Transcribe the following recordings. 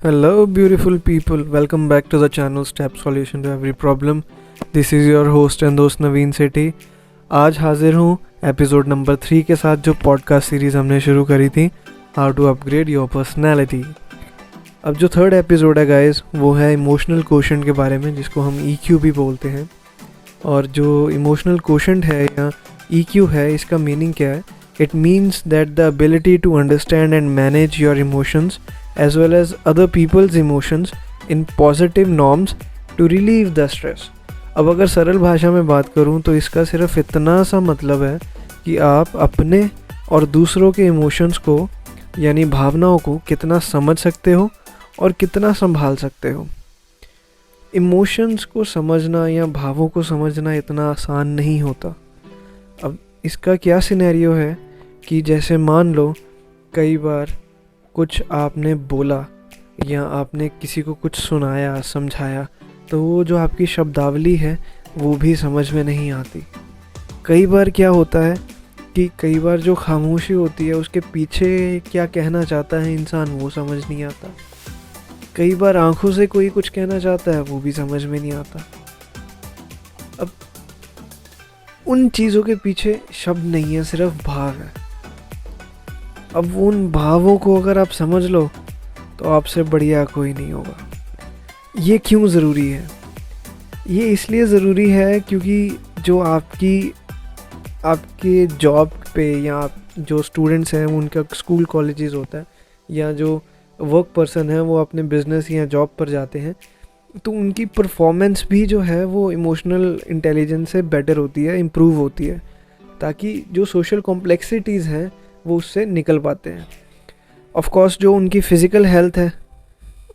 Hello, beautiful people. Welcome back to the channel Step Solution to Every Problem. This is your host and दोस्त नवीन सेठी. आज हाजिर हूँ episode number 3 के साथ जो पॉडकास्ट सीरीज़ हमने शुरू करी थी how to upgrade your personality. अब जो थर्ड एपिसोड है गाइस वो है इमोशनल कोशेंट के बारे में, जिसको हम EQ भी बोलते हैं. और जो इमोशनल कोशेंट है या EQ है, इसका मीनिंग क्या है? It means that the ability to understand and manage your emotions as well as other people's emotions in positive norms to relieve the stress. अब अगर सरल भाषा में बात करूं तो इसका सिर्फ इतना सा मतलब है कि आप अपने और दूसरों के इमोशंस को यानी भावनाओं को कितना समझ सकते हो और कितना संभाल सकते हो. इमोशंस को समझना या भावों को समझना इतना आसान नहीं होता. अब इसका क्या सिनेरियो है कि जैसे मान लो कई बार कुछ आपने बोला या आपने किसी को कुछ सुनाया समझाया तो वो जो आपकी शब्दावली है वो भी समझ में नहीं आती. कई बार क्या होता है कि कई बार जो खामोशी होती है उसके पीछे क्या कहना चाहता है इंसान वो समझ नहीं आता. कई बार आंखों से कोई कुछ कहना चाहता है वो भी समझ में नहीं आता. अब उन चीज़ों के पीछे शब्द नहीं है, सिर्फ भाव है. अब उन भावों को अगर आप समझ लो तो आपसे बढ़िया कोई नहीं होगा. ये क्यों ज़रूरी है? ये इसलिए ज़रूरी है क्योंकि जो आपके जॉब पे या जो स्टूडेंट्स हैं उनका स्कूल कॉलेजेस होता है या जो वर्क पर्सन है वो अपने बिजनेस या जॉब पर जाते हैं तो उनकी परफॉर्मेंस भी जो है वो इमोशनल इंटेलिजेंस से बेटर होती है, इम्प्रूव होती है, ताकि जो सोशल कॉम्प्लेक्सिटीज़ हैं वो उससे निकल पाते हैं. ऑफ कोर्स जो उनकी फ़िज़िकल हेल्थ है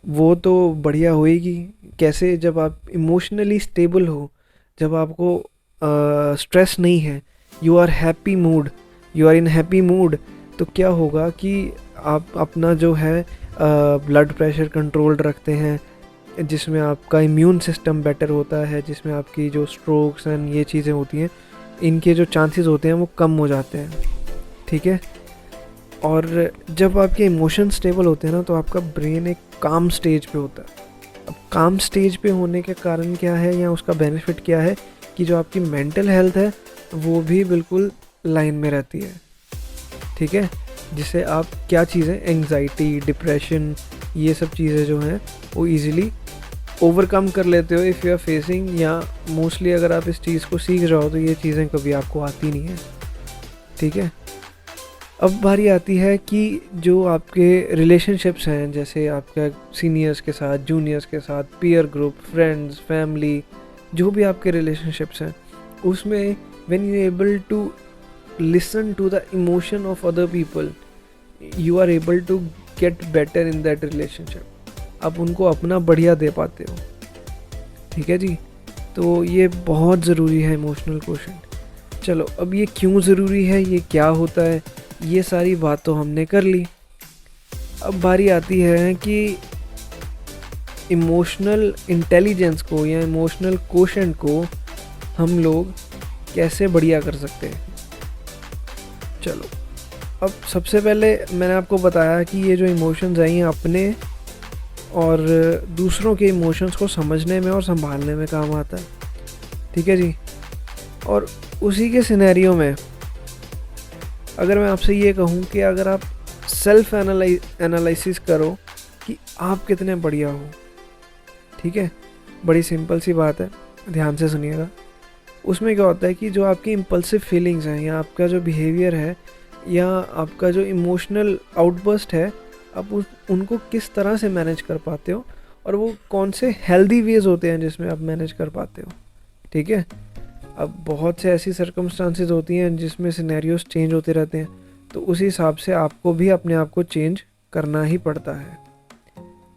वो तो बढ़िया होएगी. कैसे? जब आप इमोशनली स्टेबल हो, जब आपको स्ट्रेस नहीं है, you are happy mood, you are in happy mood, तो क्या होगा कि आप अपना जो है ब्लड प्रेशर कंट्रोल रखते हैं, जिसमें आपका इम्यून सिस्टम बेटर होता है, जिसमें आपकी जो स्ट्रोक्स एंड ये चीज़ें होती हैं इनके जो चांसेस होते हैं वो कम हो जाते हैं. ठीक है. और जब आपके इमोशन स्टेबल होते हैं ना तो आपका ब्रेन एक काम स्टेज पे होता है. अब काम स्टेज पे होने के कारण क्या है या उसका बेनिफिट क्या है कि जो आपकी मेंटल हेल्थ है वो भी बिल्कुल लाइन में रहती है. ठीक है. जिससे आप क्या चीज़ें, एंग्जाइटी, डिप्रेशन, ये सब चीज़ें जो हैं वो इजीली ओवरकम कर लेते हो इफ़ यू आर फेसिंग, या मोस्टली अगर आप इस चीज़ को सीख रहे हो तो ये चीज़ें कभी आपको आती नहीं है. ठीक है. अब बारी आती है कि जो आपके रिलेशनशिप्स हैं, जैसे आपका सीनियर्स के साथ, जूनियर्स के साथ, पीयर ग्रुप, फ्रेंड्स, फैमिली, जो भी आपके रिलेशनशिप्स हैं उसमें when you able to listen to the emotion of other people you are able to get better in that relationship. आप उनको अपना बढ़िया दे पाते हो. ठीक है जी. तो ये बहुत ज़रूरी है इमोशनल कोशेंट. चलो, अब ये क्यों ज़रूरी है, ये क्या होता है, ये सारी बात तो हमने कर ली. अब बारी आती है कि इमोशनल इंटेलिजेंस को या इमोशनल कोशेंट को हम लोग कैसे बढ़िया कर सकते हैं. चलो, अब सबसे पहले मैंने आपको बताया कि ये जो इमोशंस हैं ये अपने और दूसरों के इमोशंस को समझने में और संभालने में काम आता है. ठीक है जी. और उसी के सिनेरियो में अगर मैं आपसे ये कहूँ कि अगर आप सेल्फ एनालिसिस करो कि आप कितने बढ़िया हो. ठीक है. बड़ी सिंपल सी बात है, ध्यान से सुनिएगा. उसमें क्या होता है कि जो आपकी इम्पल्सिव फीलिंग्स हैं या आपका जो बिहेवियर है या आपका जो इमोशनल आउटबर्स्ट है, आप उनको किस तरह से मैनेज कर पाते हो और वो कौन से हेल्दी वेज होते हैं जिसमें आप मैनेज कर पाते हो. ठीक है. अब बहुत से ऐसी सर्कमस्टांसेस होती हैं जिसमें सिनेरियोस चेंज होते रहते हैं, तो उस हिसाब से आपको भी अपने आप को चेंज करना ही पड़ता है.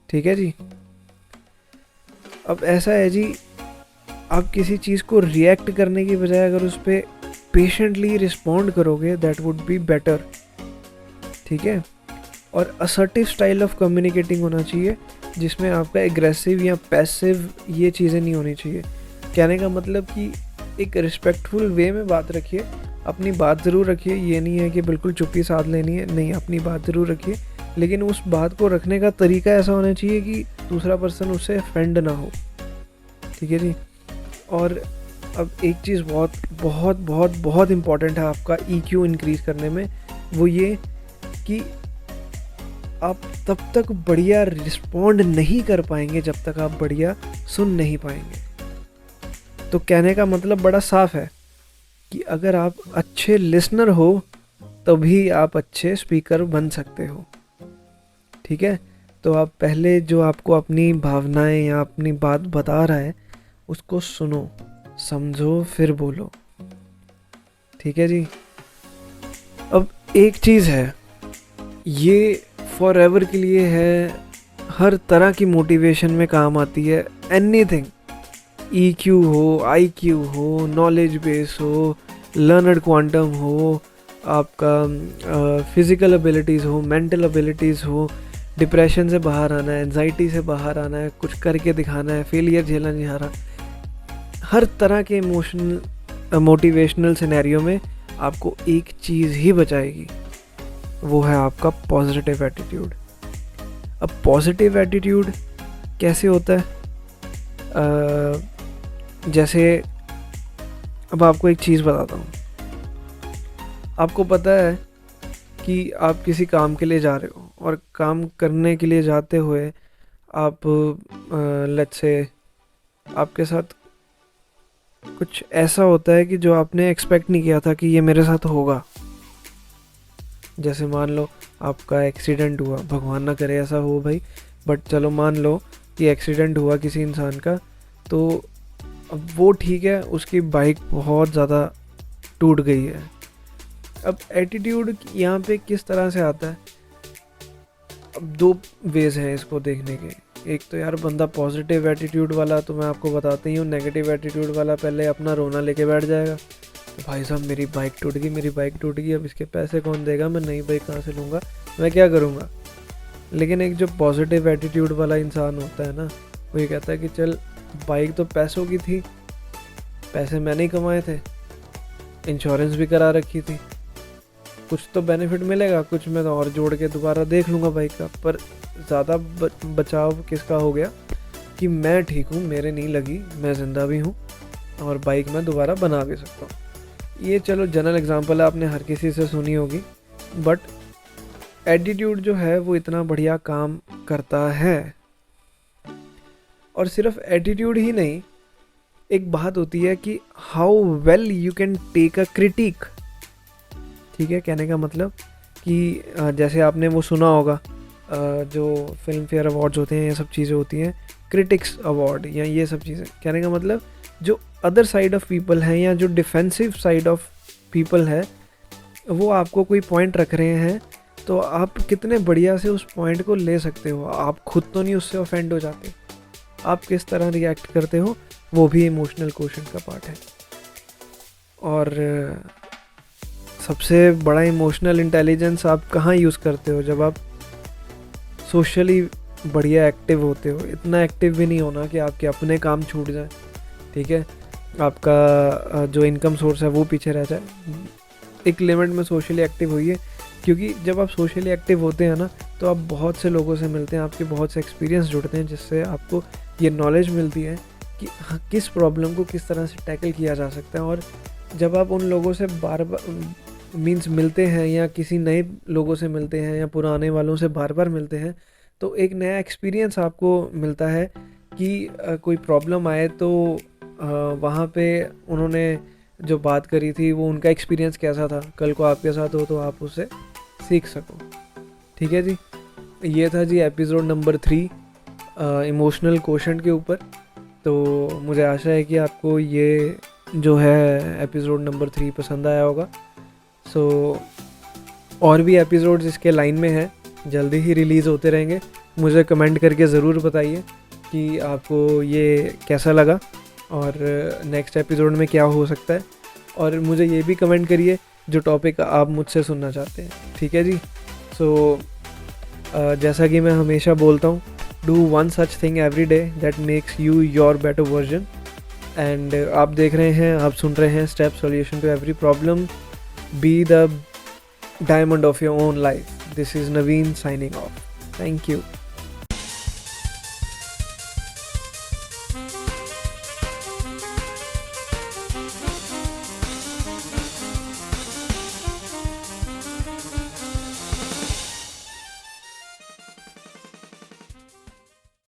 ठीक है जी. अब ऐसा है जी, आप किसी चीज़ को रिएक्ट करने की बजाय अगर उस पर पेशेंटली रिस्पॉन्ड करोगे दैट वुड बी बेटर. ठीक है. और असर्टिव स्टाइल ऑफ कम्युनिकेटिंग होना चाहिए जिसमें आपका एग्रेसिव या पैसिव ये चीज़ें नहीं होनी चाहिए. कहने का मतलब कि एक रिस्पेक्टफुल वे में बात रखिए, अपनी बात ज़रूर रखिए. ये नहीं है कि बिल्कुल चुप्पी साध लेनी है, नहीं, अपनी बात ज़रूर रखिए लेकिन उस बात को रखने का तरीका ऐसा होना चाहिए कि दूसरा पर्सन उससे ऑफेंड ना हो, ठीक है जी। और अब एक चीज़ बहुत बहुत बहुत बहुत इम्पॉर्टेंट है आपका EQ इंक्रीज़ करने में, वो ये कि आप तब तक बढ़िया रिस्पॉन्ड नहीं कर पाएंगे जब तक आप बढ़िया सुन नहीं पाएंगे। तो कहने का मतलब बड़ा साफ है कि अगर आप अच्छे लिसनर हो तभी आप अच्छे स्पीकर बन सकते हो, ठीक है। तो आप पहले जो आपको अपनी भावनाएं या अपनी बात बता रहा है उसको सुनो, समझो, फिर बोलो, ठीक है जी। अब एक चीज़ है, ये फॉर एवर के लिए है, हर तरह की मोटिवेशन में काम आती है। एनीथिंग, EQ हो, IQ हो, नॉलेज बेस हो, लर्नड क्वांटम हो, आपका फिज़िकल एबिलिटीज़ हो, मेंटल एबिलिटीज़ हो, डिप्रेशन से बाहर आना है, एंजाइटी से बाहर आना है, कुछ करके दिखाना है, फेलियर झेलना नहीं आ रहा, हर तरह के इमोशनल मोटिवेशनल सिनेरियो में आपको एक चीज़ ही बचाएगी, वो है आपका पॉजिटिव एटीट्यूड। अब पॉजिटिव एटीट्यूड कैसे होता है? जैसे अब आपको एक चीज़ बताता हूँ। आपको पता है कि आप किसी काम के लिए जा रहे हो और काम करने के लिए जाते हुए आप लेट्स से आपके साथ कुछ ऐसा होता है कि जो आपने एक्सपेक्ट नहीं किया था कि ये मेरे साथ होगा। जैसे मान लो आपका एक्सीडेंट हुआ, भगवान ना करे ऐसा हो भाई, बट चलो मान लो कि एक्सीडेंट हुआ किसी इंसान का, तो अब वो ठीक है, उसकी बाइक बहुत ज़्यादा टूट गई है। अब एटीट्यूड यहाँ पे किस तरह से आता है? अब दो वेज हैं इसको देखने के। एक तो यार बंदा पॉजिटिव एटीट्यूड वाला, तो मैं आपको बताती हूँ, नेगेटिव एटीट्यूड वाला पहले अपना रोना लेके बैठ जाएगा, तो भाई साहब मेरी बाइक टूट गई, मेरी बाइक टूट गई, अब इसके पैसे कौन देगा, मैं नई बाइक कहाँ से लूँगा, मैं क्या करूँगा। लेकिन एक जो पॉजिटिव एटीट्यूड वाला इंसान होता है ना, वो ये कहता है कि चल बाइक तो पैसों की थी, पैसे मैंने ही कमाए थे, इंश्योरेंस भी करा रखी थी, कुछ तो बेनिफिट मिलेगा, कुछ मैं तो और जोड़ के दोबारा देख लूँगा बाइक का। पर ज़्यादा बचाव किसका हो गया कि मैं ठीक हूँ, मेरे नहीं लगी, मैं ज़िंदा भी हूँ और बाइक मैं दोबारा बना भी सकता हूँ। ये चलो जनरल एग्जांपल है, आपने हर किसी से सुनी होगी, बट एटीट्यूड जो है वो इतना बढ़िया काम करता है। और सिर्फ एटीट्यूड ही नहीं, एक बात होती है कि how well you can take a critic, ठीक है। कहने का मतलब कि जैसे आपने वो सुना होगा, जो फिल्म फेयर अवार्ड्स होते हैं, ये सब चीज़ें होती हैं, क्रिटिक्स अवार्ड या ये सब चीज़ें। कहने का मतलब जो अदर साइड ऑफ पीपल हैं या जो डिफेंसिव साइड ऑफ पीपल है, वो आपको कोई पॉइंट रख रहे हैं, तो आप कितने बढ़िया से उस पॉइंट को ले सकते हो। आप खुद तो नहीं उससे ऑफेंड हो जाते, आप किस तरह रिएक्ट करते हो वो भी इमोशनल क्वोशंट का पार्ट है। और सबसे बड़ा इमोशनल इंटेलिजेंस आप कहाँ यूज़ करते हो? जब आप सोशली बढ़िया एक्टिव होते हो। इतना एक्टिव भी नहीं होना कि आपके अपने काम छूट जाए, ठीक है, आपका जो इनकम सोर्स है वो पीछे रह जाए। एक लिमिट में सोशली एक्टिव होइए, क्योंकि जब आप सोशली एक्टिव होते हैं ना, तो आप बहुत से लोगों से मिलते हैं, आपके बहुत से एक्सपीरियंस जुड़ते हैं, जिससे आपको ये नॉलेज मिलती है कि किस प्रॉब्लम को किस तरह से टैकल किया जा सकता है। और जब आप उन लोगों से बार बार मीन्स मिलते हैं या किसी नए लोगों से मिलते हैं या पुराने वालों से बार बार मिलते हैं, तो एक नया एक्सपीरियंस आपको मिलता है कि कोई प्रॉब्लम आए तो वहाँ पे उन्होंने जो बात करी थी वो उनका एक्सपीरियंस कैसा था, कल को आपके साथ हो तो आप उससे सीख सको, ठीक है जी। ये था जी एपिसोड नंबर 3 इमोशनल क्वोशंट के ऊपर। तो मुझे आशा है कि आपको ये जो है एपिसोड नंबर 3 पसंद आया होगा। सो और भी एपिसोड्स इसके लाइन में हैं, जल्दी ही रिलीज़ होते रहेंगे। मुझे कमेंट करके ज़रूर बताइए कि आपको ये कैसा लगा और नेक्स्ट एपिसोड में क्या हो सकता है। और मुझे ये भी कमेंट करिए जो टॉपिक आप मुझसे सुनना चाहते हैं, ठीक है जी। सो जैसा कि मैं हमेशा बोलता हूँ, do one such thing every day that makes you your better version. And आप देख रहे हैं, आप सुन रहे हैं step solution to every problem, be the diamond of your own life. This is Naveen signing off. Thank you.